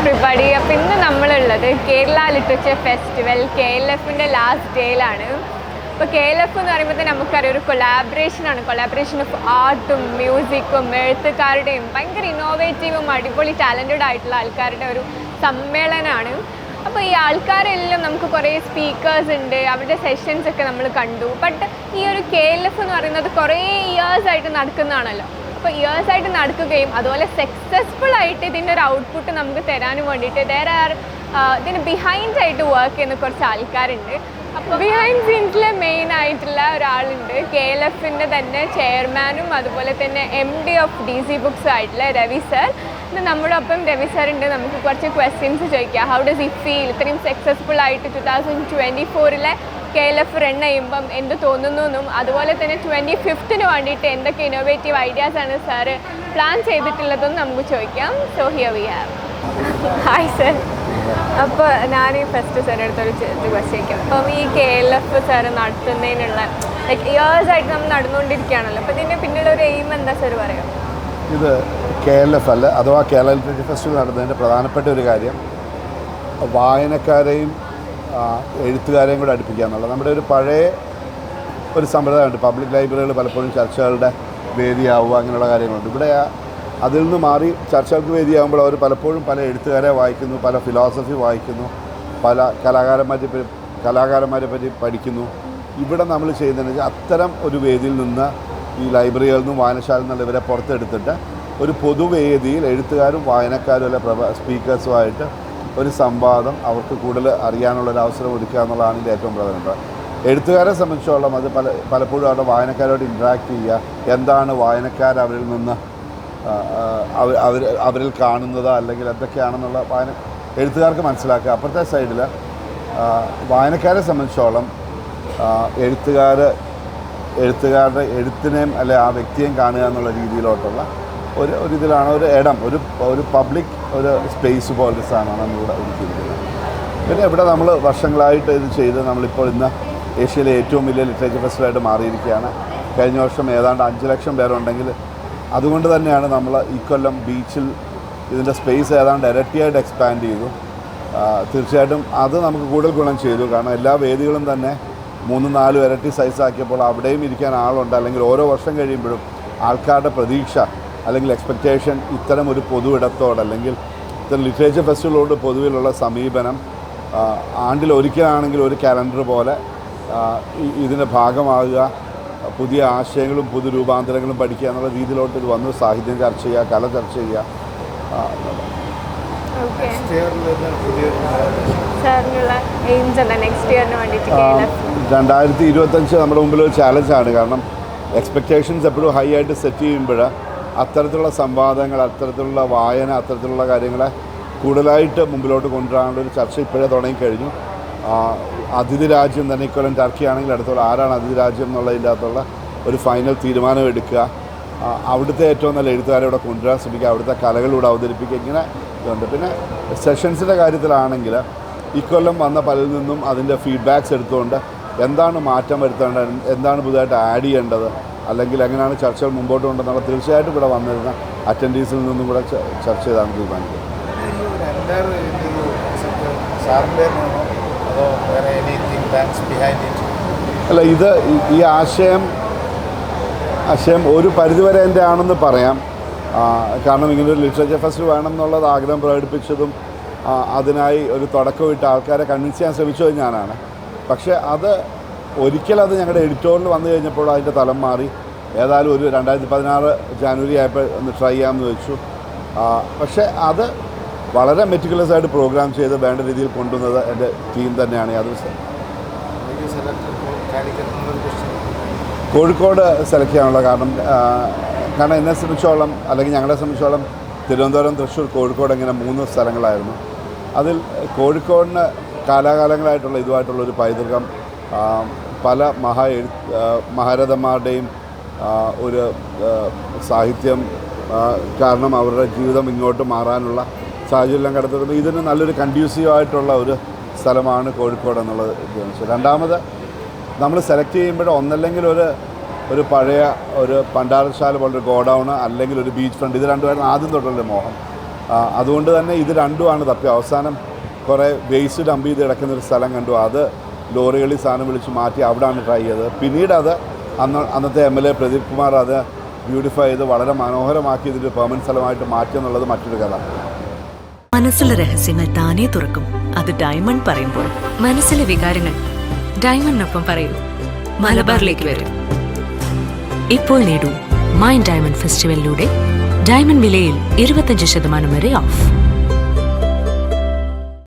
Everybody. അപ്പോൾ ഇന്ന് നമ്മളുള്ളത് കേരള ലിറ്ററേച്ചർ ഫെസ്റ്റിവൽ KLFൻ്റെ ലാസ്റ്റ് ഡേയിലാണ്. ഇപ്പോൾ KLF എന്ന് പറയുമ്പോൾ തന്നെ നമുക്കറിയാം ഒരു കൊളാബറേഷൻ ഓഫ് ആർട്ടും മ്യൂസിക്കും എഴുത്തുകാരുടെയും ഭയങ്കര ഇന്നോവേറ്റീവും അടിപൊളി ടാലൻറ്റഡ് ആയിട്ടുള്ള ആൾക്കാരുടെ ഒരു സമ്മേളനമാണ്. അപ്പോൾ ഈ ആൾക്കാരെല്ലാം നമുക്ക് കുറേ സ്പീക്കേഴ്സ് ഉണ്ട്, അവരുടെ സെഷൻസ് ഒക്കെ നമ്മൾ കണ്ടു. ബട്ട് ഈ ഒരു KLF എന്ന് പറയുന്നത് കുറേ ഇയേഴ്സായിട്ട് നടക്കുന്നതാണല്ലോ. അപ്പോൾ ഇയേഴ്സായിട്ട് നടക്കുകയും അതുപോലെ സക്സസ്ഫുൾ ആയിട്ട് ഇതിൻ്റെ ഒരു ഔട്ട്പുട്ട് നമുക്ക് തരാനും വേണ്ടിയിട്ട് ഇതിന് ബിഹൈൻഡ് ആയിട്ട് വർക്ക് ചെയ്യുന്ന കുറച്ച് ആൾക്കാരുണ്ട്. അപ്പോൾ ബിഹൈൻഡ് സീൻസിലെ മെയിൻ ആയിട്ടുള്ള ഒരാളുണ്ട്, KLFൻ്റെ തന്നെ ചെയർമാനും അതുപോലെ തന്നെ MD ഓഫ് DC ബുക്സ് ആയിട്ടുള്ള രവി സർ. ഇന്ന് നമ്മുടെ ഒപ്പം രവി സാർ ഉണ്ട്. നമുക്ക് കുറച്ച് ക്വസ്റ്റ്യൻസ് ചോദിക്കാം. ഹൗ ഡസ് ഇ ഫീൽ ഇത്രയും സക്സസ്ഫുൾ ആയിട്ട് 2024 KLF റൺ ചെയ്യുമ്പം എന്ത് തോന്നുന്നു എന്നും അതുപോലെ തന്നെ 25th വേണ്ടിയിട്ട് എന്തൊക്കെ ഇന്നോവേറ്റീവ് ഐഡിയാസാണ് സാറ് പ്ലാൻ ചെയ്തിട്ടുള്ളതെന്ന് നമുക്ക് ചോദിക്കാം. So here we have. Hi sir. അപ്പോൾ ഞാൻ ഈ ഫസ്റ്റ് സാറിൻ്റെ അടുത്തൊരു ക്വസ്റ്റ്യൻ ചോദിക്കാം. അപ്പം ഈ KLF സാറ് നടത്തുന്നതിനുള്ള ലൈക്ക് ഇയേഴ്സായിട്ട് നമ്മൾ നടന്നുകൊണ്ടിരിക്കുകയാണല്ലോ. അപ്പോൾ ഇതിൻ്റെ പിന്നിലുള്ള ഒരു എയിം എന്താ സാർ പറയാം? ഇത് KLF അല്ല, അഥവാ കേരള ലിറ്ററേച്ചർ ഫെസ്റ്റിവൽ നടന്നതിൻ്റെ പ്രധാനപ്പെട്ട ഒരു കാര്യം വായനക്കാരെയും എഴുത്തുകാരെയും കൂടെ അടുപ്പിക്കുക എന്നുള്ളത്. നമ്മുടെ ഒരു പഴയ ഒരു സമ്പ്രദായമുണ്ട്. പബ്ലിക് ലൈബ്രറികൾ പലപ്പോഴും ചർച്ചകളുടെ വേദിയാവുക, അങ്ങനെയുള്ള കാര്യങ്ങളുണ്ട്. ഇവിടെ അതിൽ നിന്ന് മാറി ചർച്ചകൾക്ക് വേദിയാകുമ്പോൾ അവർ പലപ്പോഴും പല എഴുത്തുകാരെ വായിക്കുന്നു, പല ഫിലോസഫി വായിക്കുന്നു, പല കലാകാരന്മാരെ പറ്റി പഠിക്കുന്നു. ഇവിടെ നമ്മൾ ചെയ്യുന്നതെന്ന് വെച്ചാൽ അത്തരം ഒരു വേദിയിൽ നിന്ന് ഈ ലൈബ്രറികളിൽ നിന്നും വായനശാലയിൽ നിന്നുള്ള ഇവരെ പുറത്തെടുത്തിട്ട് ഒരു പൊതുവേദിയിൽ എഴുത്തുകാരും വായനക്കാരും അല്ലെ സ്പീക്കേഴ്സുമായിട്ട് ഒരു സംവാദം അവർക്ക് കൂടുതൽ അറിയാനുള്ളൊരു അവസരം ഒരുക്കുക എന്നുള്ളതാണ് ഇതിൻ്റെ ഏറ്റവും പ്രധാനപ്പെട്ട. എഴുത്തുകാരെ സംബന്ധിച്ചോളം അത് പലപ്പോഴും അവരുടെ വായനക്കാരോട് ഇൻട്രാക്ട് ചെയ്യുക, എന്താണ് വായനക്കാർ അവരിൽ നിന്ന് അവരിൽ കാണുന്നത് അല്ലെങ്കിൽ എന്തൊക്കെയാണെന്നുള്ള എഴുത്തുകാർക്ക് മനസ്സിലാക്കുക. അപ്പുറത്തെ സൈഡിൽ വായനക്കാരെ സംബന്ധിച്ചോളം എഴുത്തുകാരുടെ എഴുത്തിനെയും അല്ലെ ആ വ്യക്തിയെയും കാണുക എന്നുള്ള രീതിയിലോട്ടുള്ള ഒരു ഇതിലാണ് ഒരു ഇടം, ഒരു പബ്ലിക് ഒരു സ്പേസ് പോലൊരു സാധനമാണ് നമ്മളിവിടെ ഒരുക്കിയിരിക്കുന്നത്. പിന്നെ ഇവിടെ നമ്മൾ വർഷങ്ങളായിട്ട് ഇത് ചെയ്ത് നമ്മളിപ്പോൾ ഇന്ന് ഏഷ്യയിലെ ഏറ്റവും വലിയ ലിറ്ററേച്ചർ ഫെസ്റ്റിവലായിട്ട് മാറിയിരിക്കുകയാണ്. കഴിഞ്ഞ വർഷം ഏതാണ്ട് 5 ലക്ഷം പേരുണ്ടെങ്കിൽ അതുകൊണ്ട് തന്നെയാണ് നമ്മൾ ഇക്കൊല്ലം ബീച്ചിൽ ഇതിൻ്റെ സ്പേസ് ഏതാണ്ട് ഇരട്ടിയായിട്ട് എക്സ്പാൻഡ് ചെയ്തു. തീർച്ചയായിട്ടും അത് നമുക്ക് കൂടുതൽ ഗുണം ചെയ്തു. കാരണം എല്ലാ വേദികളും തന്നെ 3-4 ഇരട്ടി സൈസാക്കിയപ്പോൾ അവിടെയും ഇരിക്കാൻ ആളുണ്ട്. അല്ലെങ്കിൽ ഓരോ വർഷം കഴിയുമ്പോഴും ആൾക്കാരുടെ പ്രതീക്ഷ അല്ലെങ്കിൽ എക്സ്പെക്റ്റേഷൻ ഇത്തരം ഒരു പൊതു ഇടത്തോട് അല്ലെങ്കിൽ ഇത്തരം ലിറ്ററേച്ചർ ഫെസ്റ്റിവലോട് പൊതുവിലുള്ള സമീപനം ആണ്ടിൽ ഒരിക്കലാണെങ്കിൽ ഒരു കാലണ്ടർ പോലെ ഇതിൻ്റെ ഭാഗമാകുക, പുതിയ ആശയങ്ങളും പുതു രൂപാന്തരങ്ങളും പഠിക്കുക എന്നുള്ള രീതിയിലോട്ട് ഇത് വന്നു. സാഹിത്യം ചർച്ച ചെയ്യുക, കല ചർച്ച ചെയ്യുക. 2025 നമ്മുടെ മുമ്പിൽ ഒരു ചാലഞ്ചാണ്. കാരണം എക്സ്പെക്റ്റേഷൻസ് എപ്പോഴും ഹൈ ആയിട്ട് സെറ്റ് ചെയ്യുമ്പോൾ അത്തരത്തിലുള്ള സംവാദങ്ങൾ, അത്തരത്തിലുള്ള വായന, അത്തരത്തിലുള്ള കാര്യങ്ങളെ കൂടുതലായിട്ട് മുമ്പിലോട്ട് കൊണ്ടുവരാനുള്ളൊരു ചർച്ച ഇപ്പോഴേ തുടങ്ങിക്കഴിഞ്ഞു. അതിഥി രാജ്യം തന്നെ ഇക്കൊല്ലം ടർക്കി ആണെങ്കിൽ അടുത്തുള്ള ആരാണ് അതിഥി രാജ്യം എന്നുള്ളതിൻ്റെ അകത്തുള്ള ഒരു ഫൈനൽ തീരുമാനം എടുക്കുക, അവിടുത്തെ ഏറ്റവും നല്ല എഴുത്തുകാരെ ഇവിടെ കൊണ്ടുവരാൻ ശ്രമിക്കുക, അവിടുത്തെ കലകളിലൂടെ അവതരിപ്പിക്കുക, ഇങ്ങനെ ഇതുണ്ട്. പിന്നെ സെഷൻസിൻ്റെ കാര്യത്തിലാണെങ്കിൽ ഇക്കൊല്ലം വന്ന പലരിൽ നിന്നും അതിൻ്റെ ഫീഡ്ബാക്ക്സ് എടുത്തുകൊണ്ട് എന്താണ് മാറ്റം വരുത്തേണ്ടത്, എന്താണ് പുതുതായിട്ട് ആഡ് ചെയ്യേണ്ടത്, അല്ലെങ്കിൽ എങ്ങനെയാണ് ചർച്ചകൾ മുമ്പോട്ട് കൊണ്ടുവന്നുള്ള തീർച്ചയായിട്ടും ഇവിടെ വന്നിരുന്ന അറ്റൻഡീസിൽ നിന്നും കൂടെ ചർച്ച ചെയ്താണ് തീരുമാനിക്കുന്നത്. അല്ല, ഈ ആശയം ഒരു പരിധിവരെ എൻ്റെ ആണെന്ന് പറയാം. കാരണം ഇങ്ങനൊരു ലിറ്ററേച്ചർ ഫെസ്റ്റിവൽ വേണം എന്നുള്ളത് ആഗ്രഹം പ്രകടിപ്പിച്ചതും അതിനായി ഒരു തുടക്കമിട്ട് ആൾക്കാരെ കൺവിൻസ് ചെയ്യാൻ ശ്രമിച്ചത് ഞാനാണ്. പക്ഷേ ഒരിക്കലത് ഞങ്ങളുടെ എഡിറ്റോറിൽ വന്നു കഴിഞ്ഞപ്പോൾ അതിൻ്റെ തലം മാറി. ഏതായാലും ഒരു 2016 ജനുവരി ആയപ്പോൾ ഒന്ന് ട്രൈ ചെയ്യാമെന്ന് വെച്ചു. പക്ഷേ അത് വളരെ മെറ്റിക്കുലസ് ആയിട്ട് പ്രോഗ്രാം ചെയ്ത് വേണ്ട രീതിയിൽ കൊണ്ടുവന്നത് എൻ്റെ ടീം തന്നെയാണ്. കോഴിക്കോട് സെലക്ട് ചെയ്യാനുള്ള കാരണം എന്നെ സംബന്ധിച്ചോളം അല്ലെങ്കിൽ ഞങ്ങളെ സംബന്ധിച്ചോളം തിരുവനന്തപുരം, തൃശ്ശൂർ, കോഴിക്കോട് ഇങ്ങനെ 3 സ്ഥലങ്ങളായിരുന്നു. അതിൽ കോഴിക്കോടിന് കാലാകാലങ്ങളായിട്ടുള്ള ഇതുമായിട്ടുള്ളൊരു പൈതൃകം, പല മഹാരഥന്മാരുടെയും ഒരു സാഹിത്യം കാരണം അവരുടെ ജീവിതം ഇങ്ങോട്ട് മാറാനുള്ള സാഹചര്യം കണ്ടെത്തുന്നത് ഇതിന് നല്ലൊരു കൺഡ്യൂസീവായിട്ടുള്ള ഒരു സ്ഥലമാണ് കോഴിക്കോട് എന്നുള്ളത്. രണ്ടാമത് നമ്മൾ സെലക്ട് ചെയ്യുമ്പോൾ ഒന്നല്ലെങ്കിൽ ഒരു പഴയ ഒരു പണ്ടാരശാല പോലൊരു ഗോഡൗണ് അല്ലെങ്കിൽ ഒരു ബീച്ച് ഫ്രണ്ട്, ഇത് രണ്ടുമായിരുന്നു ആദ്യം തൊട്ടുള്ള മോഹം. അതുകൊണ്ട് തന്നെ ഇത് രണ്ടുമാണ് തപ്പി. അവസാനം കുറേ വേസ്റ്റ് ഡംപ് ചെയ്ത് കിടക്കുന്നൊരു സ്ഥലം കണ്ടു. അത് ലോറികളിൽ സാധനം വിളിച്ച് മാറ്റി അവിടെയാണ് ട്രൈ ചെയ്തത്. പിന്നീട് അത് അന്നത്തെ MLA പ്രദീപ് കുമാർ അത് ബ്യൂട്ടിഫൈ ചെയ്ത് വളരെ മനോഹരമാക്കി ഇതിൻ്റെ പെർമനൻറ്റ് സ്ഥലമായിട്ട് മാറ്റി എന്നുള്ളത് മറ്റൊരു കഥ. മനസ്സിലെ രഹസ്യങ്ങൾ താനേ തുറക്കും. അത് ഡയമണ്ട് പറയുമ്പോൾ മനസ്സിലെ വികാരങ്ങൾ ഡയമണ്ടിനൊപ്പം പറയൂ. മലബാറിലേക്ക് വരും. ഇപ്പോൾ നേടൂ മൈൻഡ് ഡയമണ്ട് ഫെസ്റ്റിവലിലൂടെ ഡയമണ്ട് വിലയിൽ 25% വരെ ഓഫ്.